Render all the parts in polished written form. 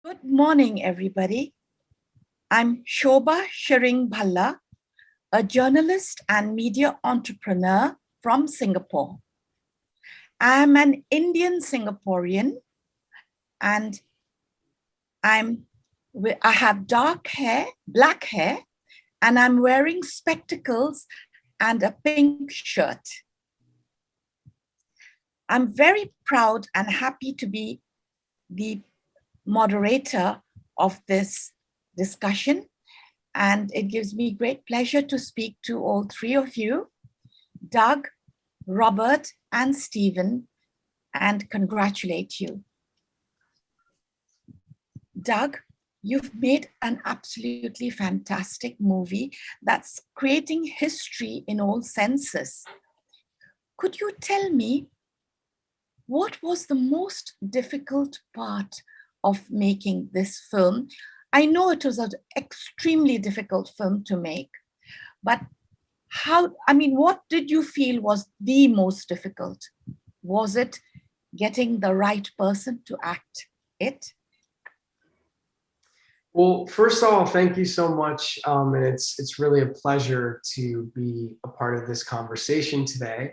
Good morning, everybody. I'm Shobha Shering Bhalla, a journalist and media entrepreneur from Singapore. I'm an Indian Singaporean and I have dark hair, black hair, and I'm wearing spectacles and a pink shirt. I'm very proud and happy to be the moderator of this discussion, and it gives me great pleasure to speak to all three of you, Doug, Robert, and Stephen, and congratulate you. Doug, you've made an absolutely fantastic movie that's creating history in all senses. Could you tell me what was the most difficult part of making this film? I know it was an extremely difficult film to make, but what did you feel was the most difficult? Was it getting the right person to act it? Well, first of all, thank you so much. And it's really a pleasure to be a part of this conversation today.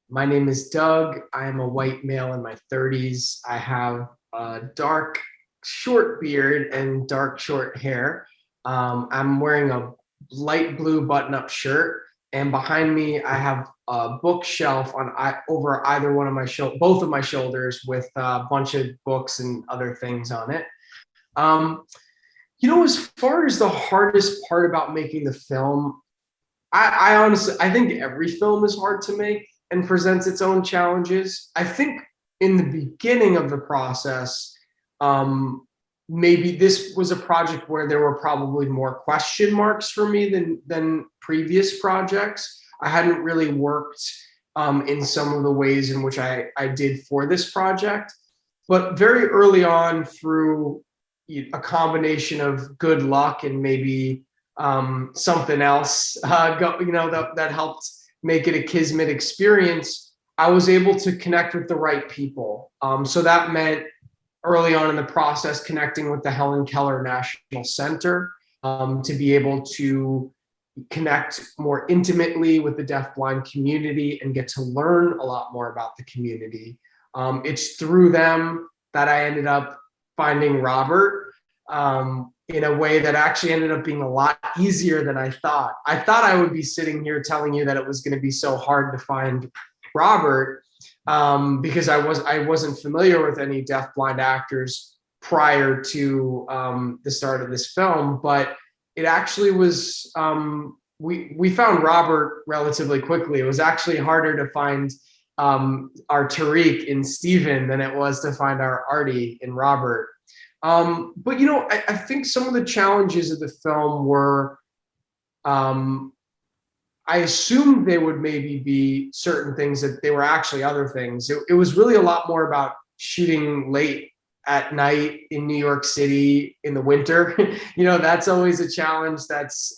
My name is Doug. I am a white male in my 30s. I have a dark, short beard and dark, short hair. I'm wearing a light blue button-up shirt. And behind me, I have a bookshelf over either one of both of my shoulders with a bunch of books and other things on it. As far as the hardest part about making the film, I honestly think every film is hard to make and presents its own challenges. I think in the beginning of the process, maybe this was a project where there were probably more question marks for me than previous projects. I hadn't really worked in some of the ways in which I did for this project. But very early on, through a combination of good luck and maybe something else that helped make it a kismet experience, I was able to connect with the right people. So that meant early on in the process connecting with the Helen Keller National Center to be able to connect more intimately with the deafblind community and get to learn a lot more about the community. It's through them that I ended up finding Robert in a way that actually ended up being a lot easier than I thought. I thought I would be sitting here telling you that it was going to be so hard to find Robert because I wasn't familiar with any deafblind actors prior to the start of this film, but it actually was, we found Robert relatively quickly. It was actually harder to find our Tariq in Stephen than it was to find our Artie in Robert. But I think some of the challenges of the film were, I assumed they would maybe be certain things that they were actually other things. It was really a lot more about shooting late at night in New York City in the winter. That's always a challenge. That's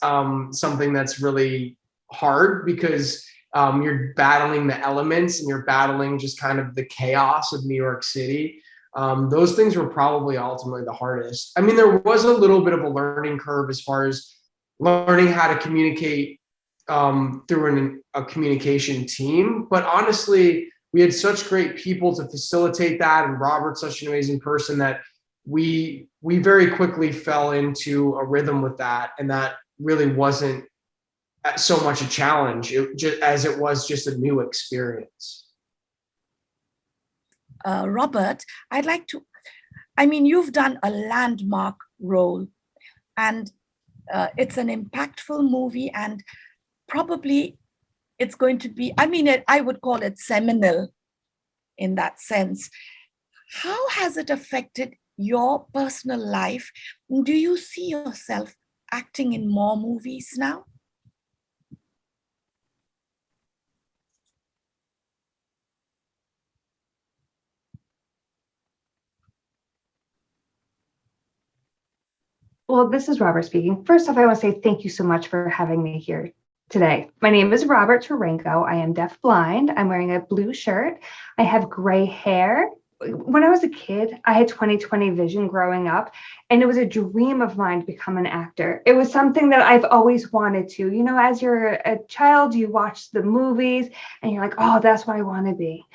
something that's really hard because you're battling the elements and you're battling just kind of the chaos of New York City. Those things were probably ultimately the hardest. I mean, there was a little bit of a learning curve as far as learning how to communicate through a communication team. But honestly, we had such great people to facilitate that, and Robert's such an amazing person that we very quickly fell into a rhythm with that, and that really wasn't so much a challenge as it was just a new experience. Robert, you've done a landmark role, and it's an impactful movie, and probably it's going to be, I would call it seminal in that sense. How has it affected your personal life? Do you see yourself acting in more movies now? Well, this is Robert speaking. First off, I want to say thank you so much for having me here today. My name is Robert Tarango. I am deafblind. I'm wearing a blue shirt. I have gray hair when I was a kid, I had 20/20 vision growing up, and it was a dream of mine to become an actor. It was something that I've always wanted to. You know, as you're a child, you watch the movies and you're like, oh, that's what I want to be.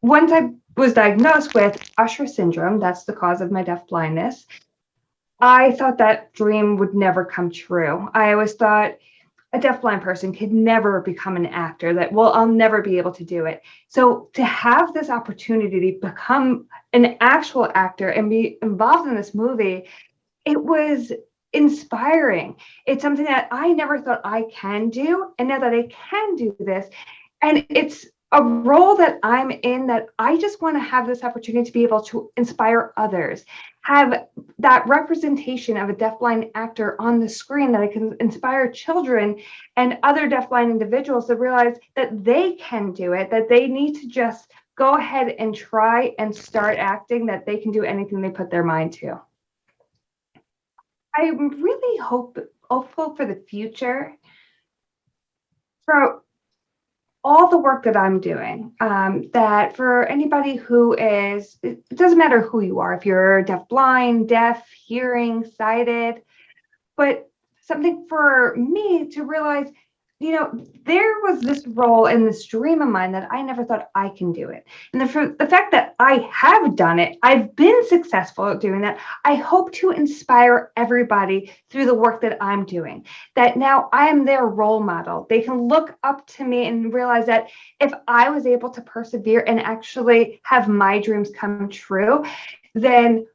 Once I was diagnosed with Usher syndrome, that's the cause of my deafblindness, I thought that dream would never come true. I always thought a deafblind person could never become an actor, that, well, I'll never be able to do it. So to have this opportunity to become an actual actor and be involved in this movie, it was inspiring. It's something that I never thought I can do. And now that I can do this, and it's a role that I'm in, that I just want to have this opportunity to be able to inspire others, have that representation of a deafblind actor on the screen, that I can inspire children and other deafblind individuals to realize that they can do it, that they need to just go ahead and try and start acting, that they can do anything they put their mind to. I'm really hopeful for the future for all the work that I'm doing, that for anybody who is, it doesn't matter who you are, if you're deafblind, deaf, hearing, sighted, but something for me to realize, you know, there was this role in this dream of mine that I never thought I can do it. And the fact that I have done it, I've been successful at doing that. I hope to inspire everybody through the work that I'm doing, that now I am their role model. They can look up to me and realize that if I was able to persevere and actually have my dreams come true, then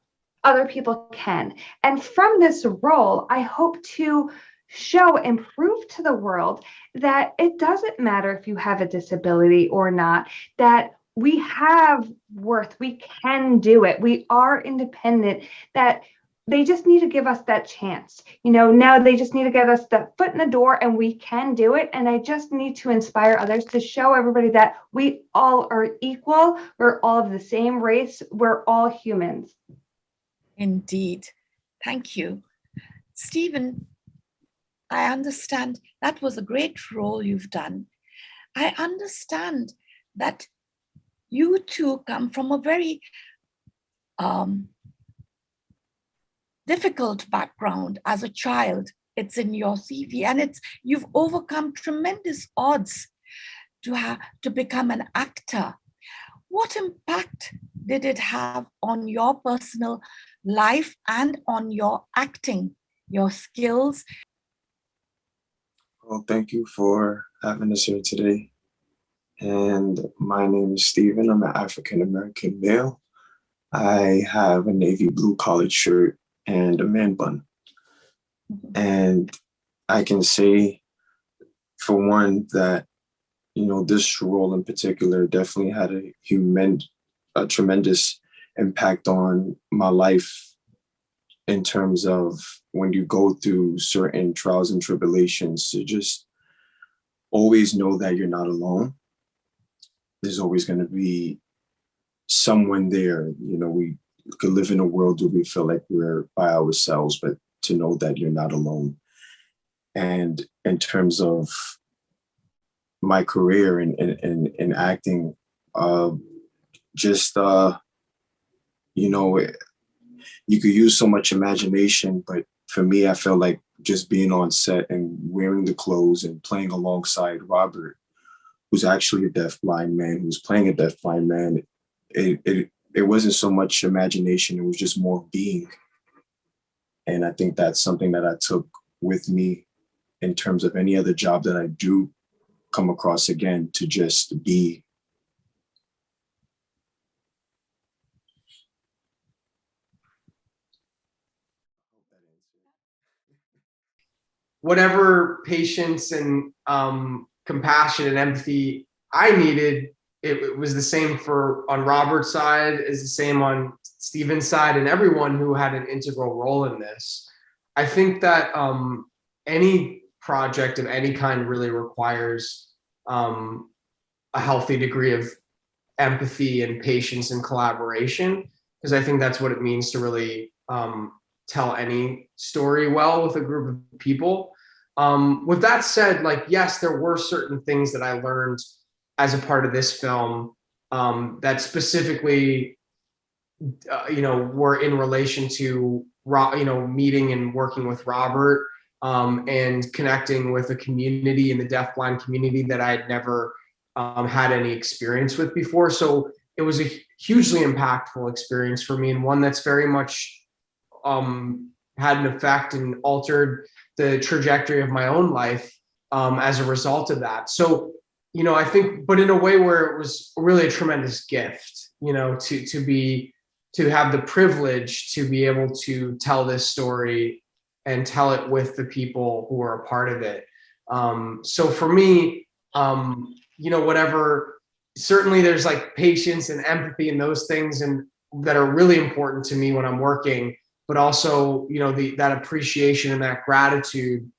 other people can. And from this role, I hope to show and prove to the world that it doesn't matter if you have a disability or not, that we have worth, we can do it, we are independent, that they just need to give us that chance. You know, now they just need to get us the foot in the door and we can do it. And I just need to inspire others to show everybody that we all are equal, we're all of the same race, we're all humans. Indeed. Thank you. Stephen, I understand that was a great role you've done. I understand that you two come from a very difficult background as a child. It's in your CV, and you've overcome tremendous odds to become an actor. What impact did it have on your personal life and on your acting, your skills? Well, thank you for having us here today. And my name is Stephen. I'm an African-American male. I have a navy blue collared shirt and a man bun. And I can say, for one, that, you know, this role in particular definitely had a tremendous impact on my life, in terms of when you go through certain trials and tribulations, to just always know that you're not alone. There's always going to be someone there. You know, we could live in a world where we feel like we're by ourselves, but to know that you're not alone. And in terms of my career in acting, you know, you could use so much imagination, but for me, I felt like just being on set and wearing the clothes and playing alongside Robert, who's actually a deafblind man, who's playing a deafblind man, it wasn't so much imagination, it was just more being. And I think that's something that I took with me in terms of any other job that I do come across again, to just be. Whatever patience and compassion and empathy I needed, it was the same on Robert's side, is the same on Stephen's side, and everyone who had an integral role in this. I think that any project of any kind really requires a healthy degree of empathy and patience and collaboration, because I think that's what it means to really tell any story well with a group of people. With that said, like, yes, there were certain things that I learned as a part of this film that specifically were in relation to meeting and working with Robert, and connecting with a community in the deafblind community that I had never had any experience with before. So it was a hugely impactful experience for me, and one that's very much had an effect and altered the trajectory of my own life as a result of that. So, I think, but in a way where it was really a tremendous gift, to have the privilege to be able to tell this story and tell it with the people who are a part of it. So for me, whatever, certainly there's like patience and empathy and those things and that are really important to me when I'm working, but also, that appreciation and that gratitude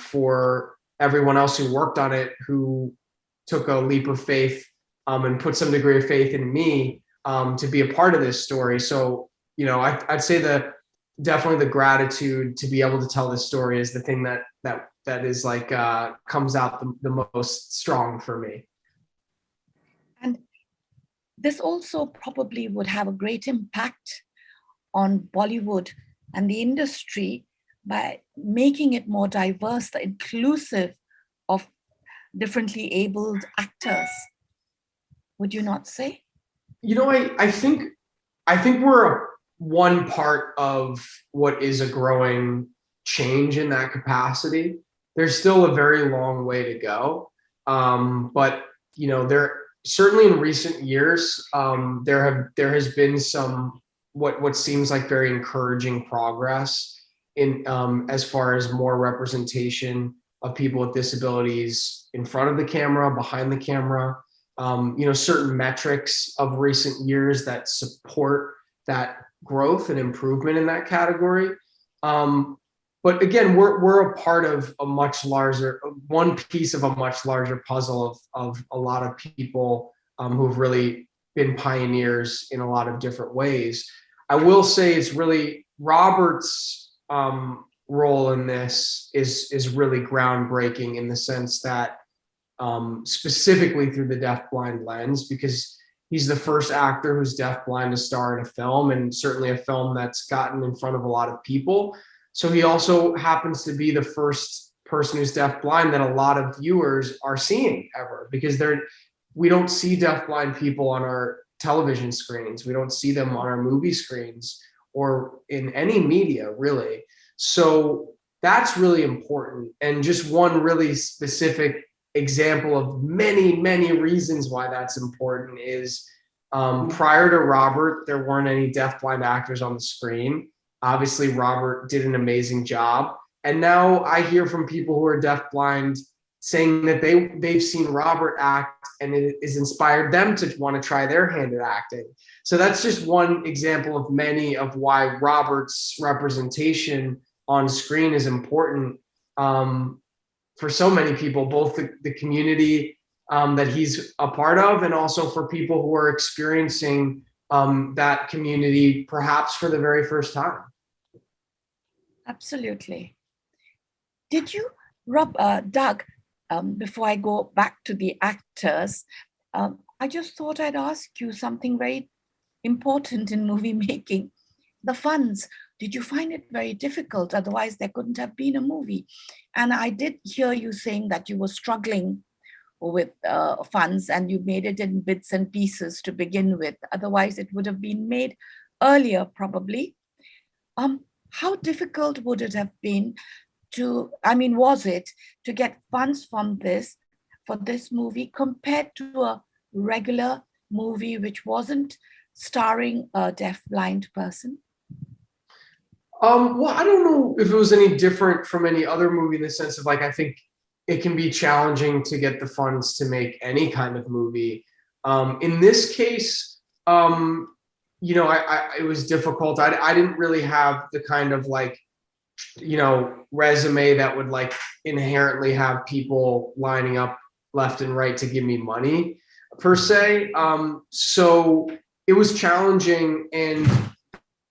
for everyone else who worked on it, who took a leap of faith and put some degree of faith in me to be a part of this story. So, I'd say definitely the gratitude to be able to tell this story is the thing that is like comes out the most strong for me. And this also probably would have a great impact on Bollywood and the industry by making it more diverse, inclusive of differently abled actors. Would you not say? I think we're one part of what is a growing change in that capacity. There's still a very long way to go. But there certainly in recent years, there has been some what seems like very encouraging progress in as far as more representation of people with disabilities in front of the camera, behind the camera. Certain metrics of recent years that support that growth and improvement in that category. But again, we're a part of a much larger, one piece of a much larger puzzle of a lot of people who've really been pioneers in a lot of different ways. I will say it's really Robert's role in this is really groundbreaking in the sense that specifically through the deafblind lens, because he's the first actor who's deafblind to star in a film, and certainly a film that's gotten in front of a lot of people. So he also happens to be the first person who's deafblind that a lot of viewers are seeing ever, because we don't see deafblind people on our television screens. We don't see them on our movie screens or in any media, really. So that's really important. And just one really specific example of many, many reasons why that's important is prior to Robert, there weren't any deafblind actors on the screen. Obviously, Robert did an amazing job. And now I hear from people who are deafblind saying that they've seen Robert act and it has inspired them to want to try their hand at acting. So that's just one example of many of why Robert's representation on screen is important for so many people, both the community that he's a part of, and also for people who are experiencing that community perhaps for the very first time. Absolutely. Did you, Doug, before I go back to the actors, I just thought I'd ask you something very important in movie making. The funds. Did you find it very difficult? Otherwise, there couldn't have been a movie. And I did hear you saying that you were struggling with funds and you made it in bits and pieces to begin with. Otherwise, it would have been made earlier, probably. How difficult would it have been was it to get funds for this movie compared to a regular movie which wasn't starring a deafblind person? Well, I don't know if it was any different from any other movie in the sense of I think it can be challenging to get the funds to make any kind of movie. In this case, it was difficult. I didn't really have the kind of resume that would inherently have people lining up left and right to give me money per se. So it was challenging, and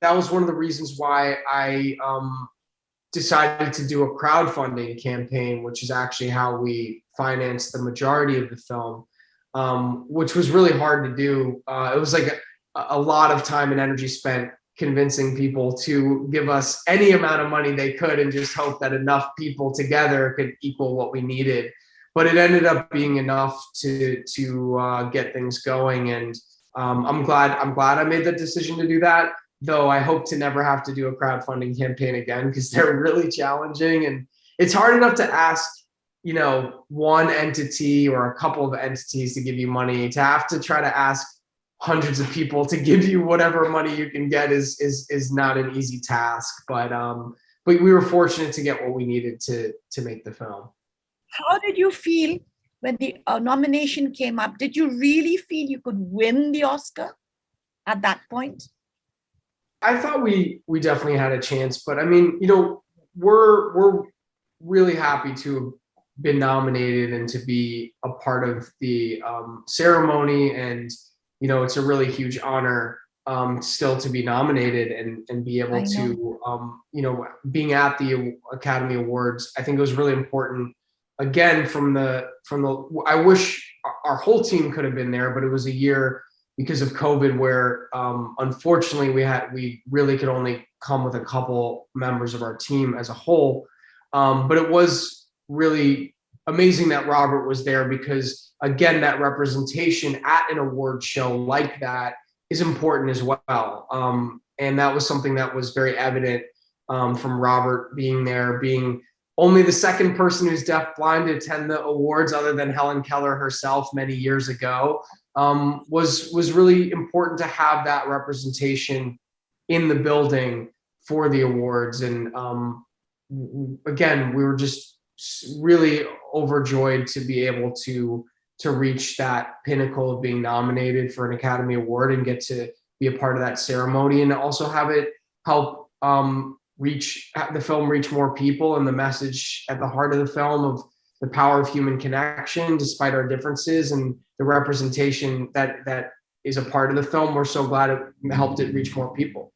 that was one of the reasons why I decided to do a crowdfunding campaign, which is actually how we financed the majority of the film, which was really hard to do. It was a lot of time and energy spent convincing people to give us any amount of money they could and just hope that enough people together could equal what we needed. But it ended up being enough to get things going. And I'm glad I made the decision to do that, though I hope to never have to do a crowdfunding campaign again, because they're really challenging. And it's hard enough to ask, you know, one entity or a couple of entities to give you money. To have to try to ask hundreds of people to give you whatever money you can get is not an easy task. But we were fortunate to get what we needed to make the film. How did you feel when the nomination came up? Did you really feel you could win the Oscar at that point? I thought we definitely had a chance, but I mean, you know, we're really happy to have been nominated and to be a part of the ceremony. And, you know, it's a really huge honor still to be nominated and be able to, you know, being at the Academy Awards. I think it was really important. Again, from the, I wish our whole team could have been there, but it was a year because of COVID where unfortunately we really could only come with a couple members of our team as a whole. But it was really amazing that Robert was there, because again, that representation at an award show like that is important as well. And that was something that was very evident from Robert being there, being only the second person who's deafblind to attend the awards other than Helen Keller herself many years ago, was really important to have that representation in the building for the awards. And again, we were just really overjoyed to be able to reach that pinnacle of being nominated for an Academy Award and get to be a part of that ceremony, and also have it help the film reach more people, and the message at the heart of the film of the power of human connection despite our differences, and the representation that is a part of the film. We're so glad it helped it reach more people.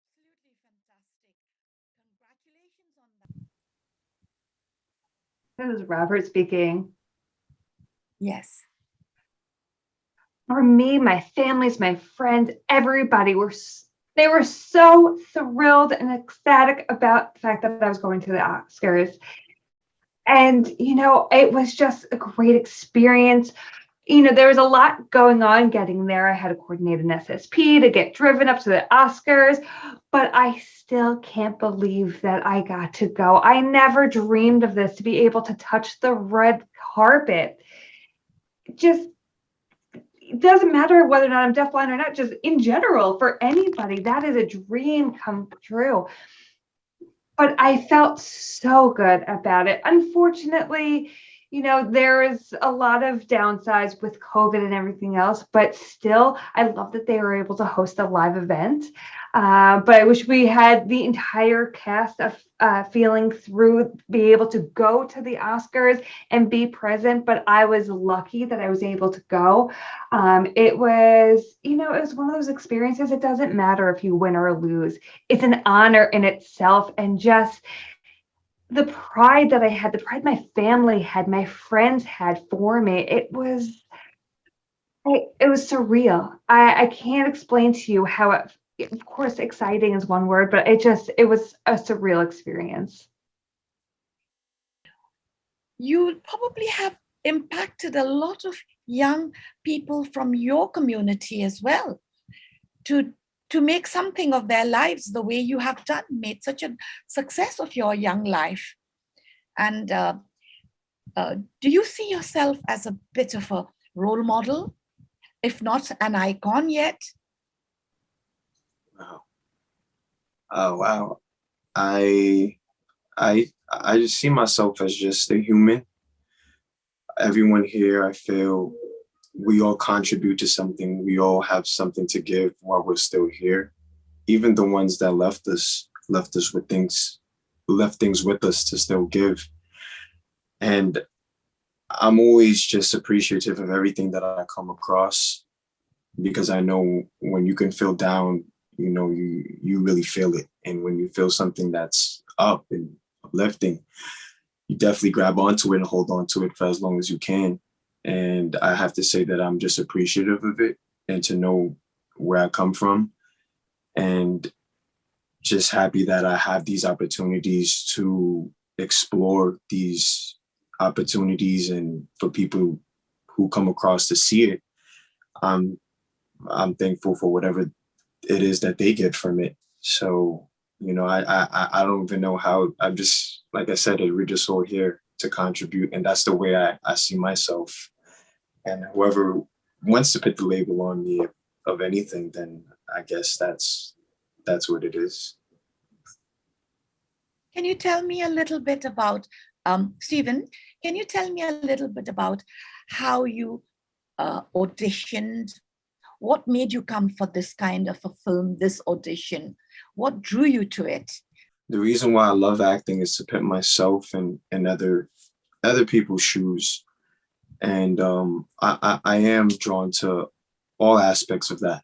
Absolutely fantastic. Congratulations on that. This is Robert speaking. Yes. For me, my families, my friends, everybody they were so thrilled and ecstatic about the fact that I was going to the Oscars. And, you know, it was just a great experience. You know, there was a lot going on getting there. I had to coordinate an SSP to get driven up to the Oscars, but I still can't believe that I got to go. I never dreamed of this, to be able to touch the red carpet. Just, it doesn't matter whether or not I'm deafblind or not, just in general, for anybody, that is a dream come true. But I felt so good about it. Unfortunately, you know, there is a lot of downsides with COVID and everything else, but still, I love that they were able to host a live event. But I wish we had the entire cast of feeling through, be able to go to the Oscars and be present. But I was lucky that I was able to go. It was, you know, it was one of those experiences. It doesn't matter if you win or lose. It's an honor in itself, and just the pride that I had, the pride my family had, my friends had for me, it was surreal. I can't explain to you how of course, exciting is one word, but it was a surreal experience. You probably have impacted a lot of young people from your community as well, to make something of their lives the way you have done, made such a success of your young life. And do you see yourself as a bit of a role model, if not an icon yet? Wow. Oh wow. I just see myself as just a human. Everyone here, I feel we all contribute to something. We all have something to give while we're still here. Even the ones that left us with things, left things with us to still give. And I'm always just appreciative of everything that I come across, because I know when you can feel down, you know, you really feel it. And when you feel something that's up and uplifting, you definitely grab onto it and hold on to it for as long as you can. And I have to say that I'm just appreciative of it. and to know where I come from, and just happy that I have these opportunities to explore these opportunities, and for people who come across to see it, I'm thankful for whatever it is that they get from it. So, I don't even know how. I'm just, like I said, we're just all here to contribute, and that's the way I see myself. And whoever wants to put the label on me of anything, then I guess that's what it is. Can you tell me a little bit about, Stephen, can you tell me a little bit about how you auditioned? What made you come for this kind of a film, this audition? What drew you to it? The reason why I love acting is to put myself in other people's shoes. And I am drawn to all aspects of that.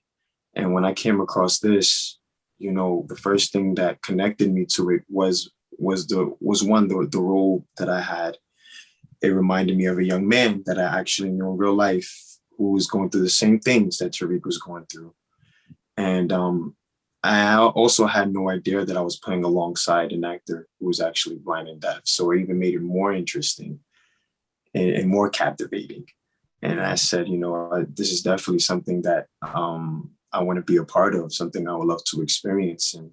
And when I came across this, the first thing that connected me to it was the role that I had. It reminded me of a young man that I actually knew in real life who was going through the same things that Tariq was going through. And I also had no idea that I was playing alongside an actor who was actually blind and deaf. So it even made it more interesting and more captivating. And I said, this is definitely something that I want to be a part of, something I would love to experience. And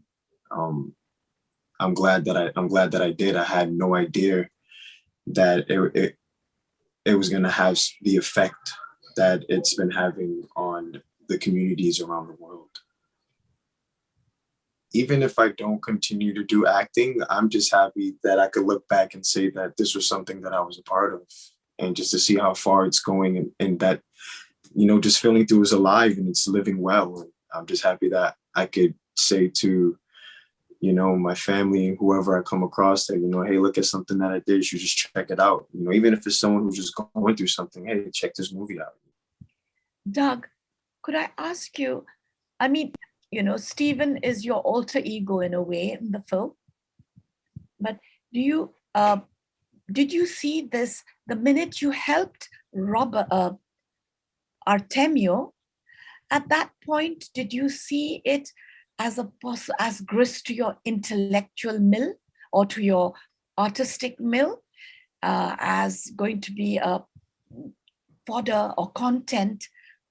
I'm glad that I did. I had no idea that it was going to have the effect that it's been having on the communities around the world. Even if I don't continue to do acting, I'm just happy that I could look back and say that this was something that I was a part of, and just to see how far it's going, and that, just feeling through is alive and it's living well. And I'm just happy that I could say to, my family, whoever I come across, that, hey, look at something that I did, you should just check it out. Even if it's someone who's just going through something, hey, check this movie out. Doug, could I ask you, I mean, Stephen is your alter ego in a way in the film, but did you see this the minute you helped Artemio? At that point, did you see it as as grist to your intellectual mill or to your artistic mill, as going to be a fodder or content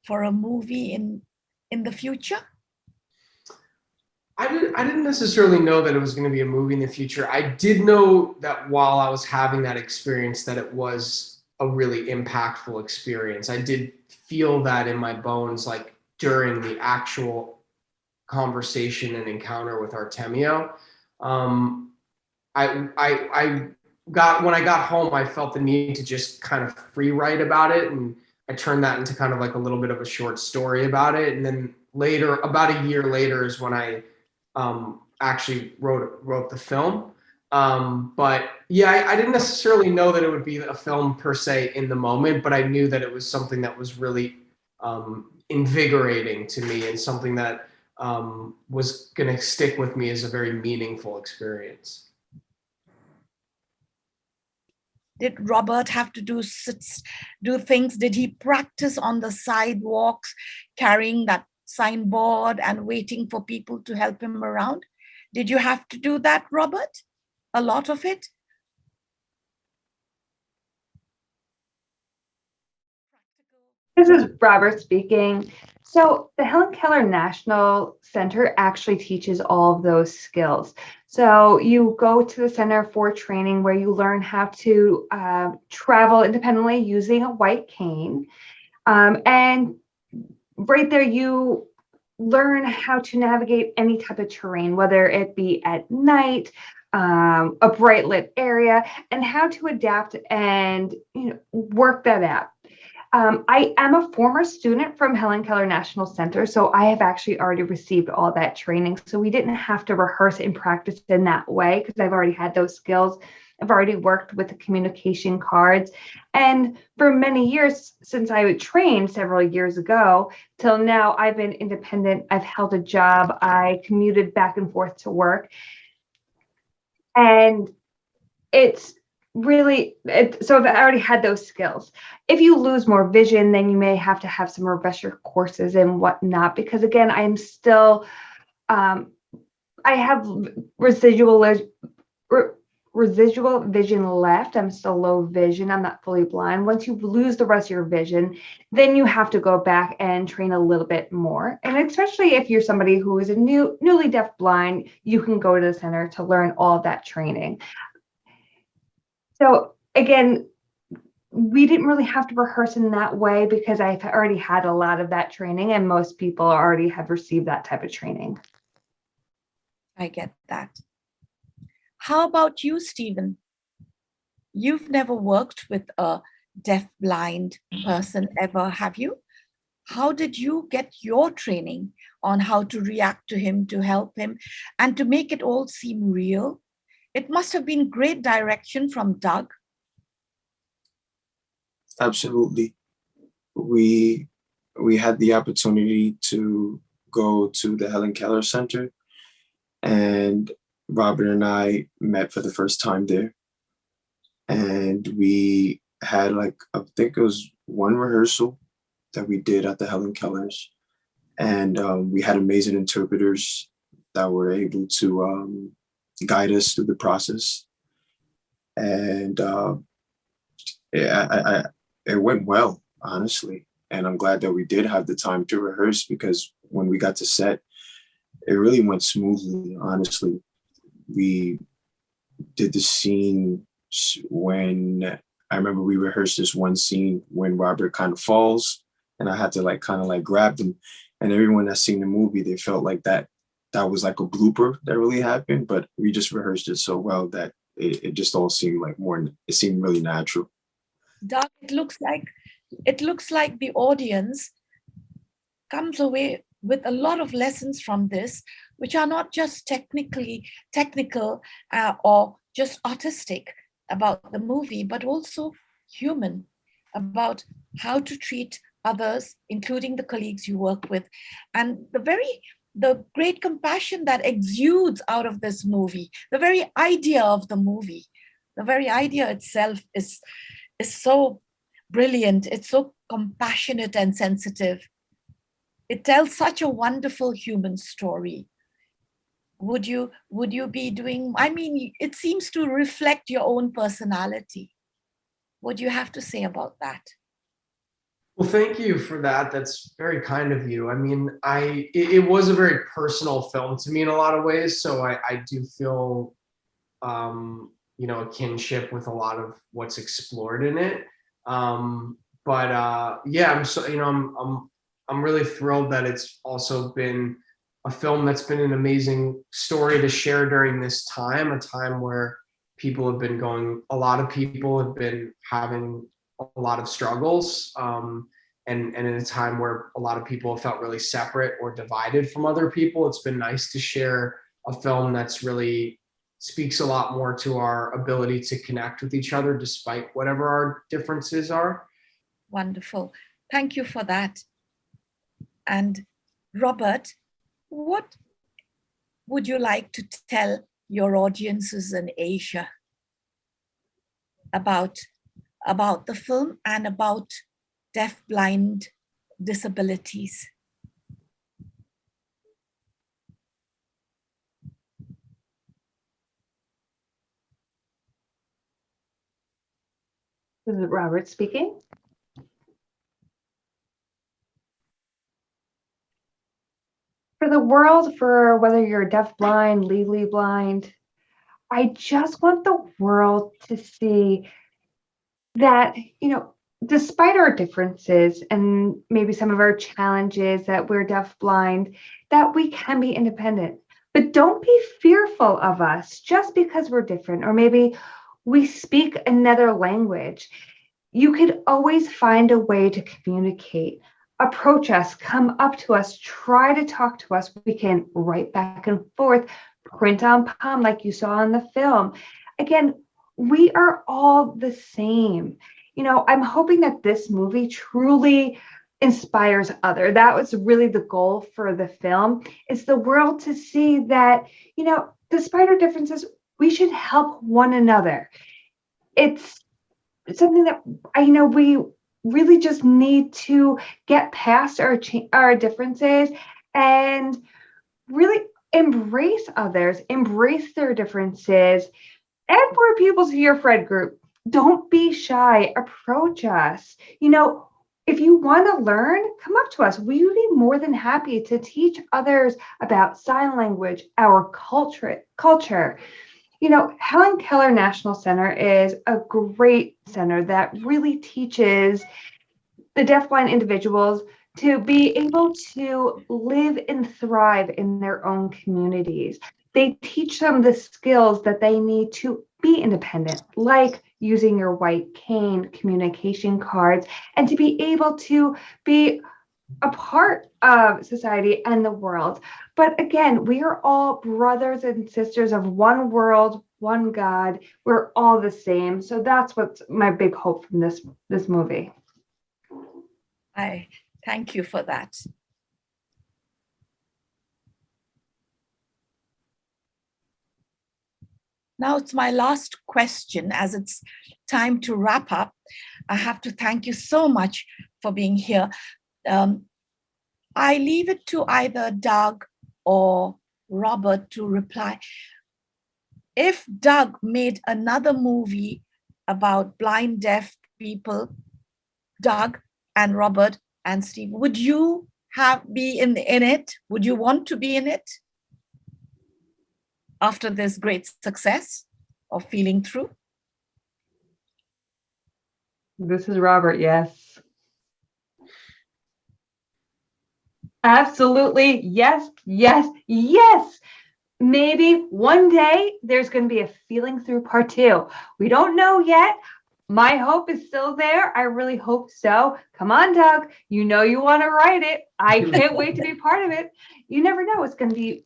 for a movie in the future? I didn't necessarily know that it was going to be a movie in the future. I did know that while I was having that experience, that it was a really impactful experience. I did feel that in my bones, like during the actual conversation and encounter with Artemio. When I got home, I felt the need to just kind of free write about it, and I turned that into kind of like a little bit of a short story about it. And then later, about a year later, is when I actually wrote the film. But yeah, I didn't necessarily know that it would be a film per se in the moment, but I knew that it was something that was really invigorating to me, and something that was going to stick with me as a very meaningful experience. Did Robert have to do things? Did he practice on the sidewalks, carrying that signboard and waiting for people to help him around? Did you have to do that, Robert? A lot of it? This is Robert speaking. So the Helen Keller National Center actually teaches all of those skills. So you go to the center for training where you learn how to travel independently using a white cane. And right there, you learn how to navigate any type of terrain, whether it be at night, a bright lit area, and how to adapt and work that out. I am a former student from Helen Keller National Center, so I have actually already received all that training. So we didn't have to rehearse and practice in that way, because I've already had those skills. I've already worked with the communication cards. And for many years, since I trained several years ago till now, I've been independent. I've held a job. I commuted back and forth to work. And it's really, so I've already had those skills. If you lose more vision, then you may have to have some refresher courses and whatnot, because again, I'm still, I have residual vision left. I'm still low vision. I'm not fully blind. Once you lose the rest of your vision, then you have to go back and train a little bit more. And especially if you're somebody who is a newly deaf blind, you can go to the center to learn all that training. So again, we didn't really have to rehearse in that way because I've already had a lot of that training, and most people already have received that type of training. I get that. How about you, Stephen? You've never worked with a deaf-blind person ever, have you? How did you get your training on how to react to him, to help him, and to make it all seem real? It must have been great direction from Doug. Absolutely. We had the opportunity to go to the Helen Keller Center, and Robert and I met for the first time there. And we had I think it was one rehearsal that we did at the Helen Kellers. And we had amazing interpreters that were able to guide us through the process. And it went well, honestly. And I'm glad that we did have the time to rehearse, because when we got to set, it really went smoothly, honestly. We did the scene when I remember we rehearsed this one scene when Robert kind of falls, and I had to kind of grab them. And everyone that's seen the movie, they felt like that was like a blooper that really happened, but we just rehearsed it so well that it just all seemed it seemed really natural. Doug, it looks like the audience comes away with a lot of lessons from this, which are not just technical or just artistic about the movie, but also human, about how to treat others, including the colleagues you work with, and the great compassion that exudes out of this movie. The very idea of the movie, the very idea itself is so brilliant. It's so compassionate and sensitive. It tells such a wonderful human story. Would you be doing, it seems to reflect your own personality. What do you have to say about that? Well, thank you for that. That's very kind of you. It was a very personal film to me in a lot of ways. So I do feel, a kinship with a lot of what's explored in it. I'm really thrilled that it's also been a film that's been an amazing story to share during this time, a time where a lot of people have been having a lot of struggles, and in a time where a lot of people have felt really separate or divided from other people. It's been nice to share a film that's really speaks a lot more to our ability to connect with each other despite whatever our differences are. Wonderful. Thank you for that. And Robert, what would you like to tell your audiences in Asia about the film and about deaf-blind disabilities? This is Robert speaking. For the world, for whether you're deaf, blind, legally blind, I just want the world to see that, despite our differences and maybe some of our challenges, that we're deaf, blind, that we can be independent. But don't be fearful of us just because we're different, or maybe we speak another language. You could always find a way to communicate. Approach us, come up to us, try to talk to us. We can write back and forth, print on palm like you saw in the film. Again, we are all the same. I'm hoping that this movie truly inspires others. That was really the goal for the film, is the world to see that, despite our differences, we should help one another. it's something that I know we really just need to get past our differences and really embrace others, embrace their differences. And for Pupils Here Fred group, don't be shy, approach us. If you want to learn, come up to us. We would be more than happy to teach others about sign language, our culture. Helen Keller National Center is a great center that really teaches the deafblind individuals to be able to live and thrive in their own communities. They teach them the skills that they need to be independent, like using your white cane, communication cards, and to be able to be a part of society and the world. But again, we are all brothers and sisters of one world, one God. We're all the same. So that's what's my big hope from this movie. I thank you for that. Now it's my last question. As it's time to wrap up, I have to thank you so much for being here. I leave it to either Doug or Robert to reply. If Doug made another movie about blind, deaf people, Doug and Robert and Steve, would you be in it? Would you want to be in it after this great success of Feeling Through? This is Robert, yes. Absolutely, yes, yes, yes. Maybe one day there's going to be a Feeling Through Part 2. We don't know yet. My hope is still there. I really hope so. Come on, Doug. You know you want to write it. I can't wait to be part of it. You never know. It's going to be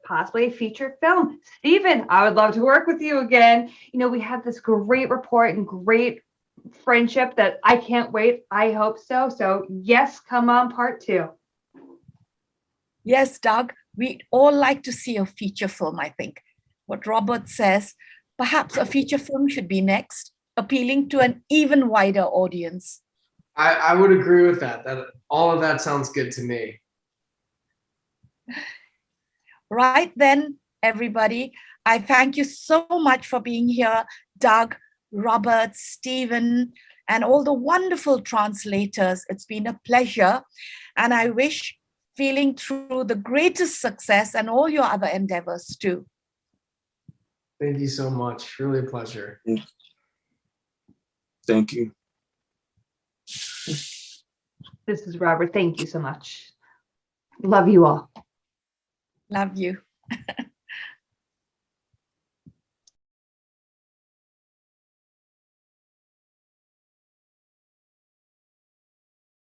possibly a feature film. Stephen, I would love to work with you again. We have this great rapport and great friendship that I can't wait. I hope so. So yes, come on, Part 2. Yes, Doug, we'd all like to see a feature film, I think. What Robert says, perhaps a feature film should be next, appealing to an even wider audience. I would agree with that. All of that sounds good to me. Right then, everybody, I thank you so much for being here, Doug, Robert, Stephen, and all the wonderful translators. It's been a pleasure, and I wish Feeling Through the greatest success and all your other endeavors too. Thank you so much. Really a pleasure. Thank you. This is Robert. Thank you so much. Love you all. Love you.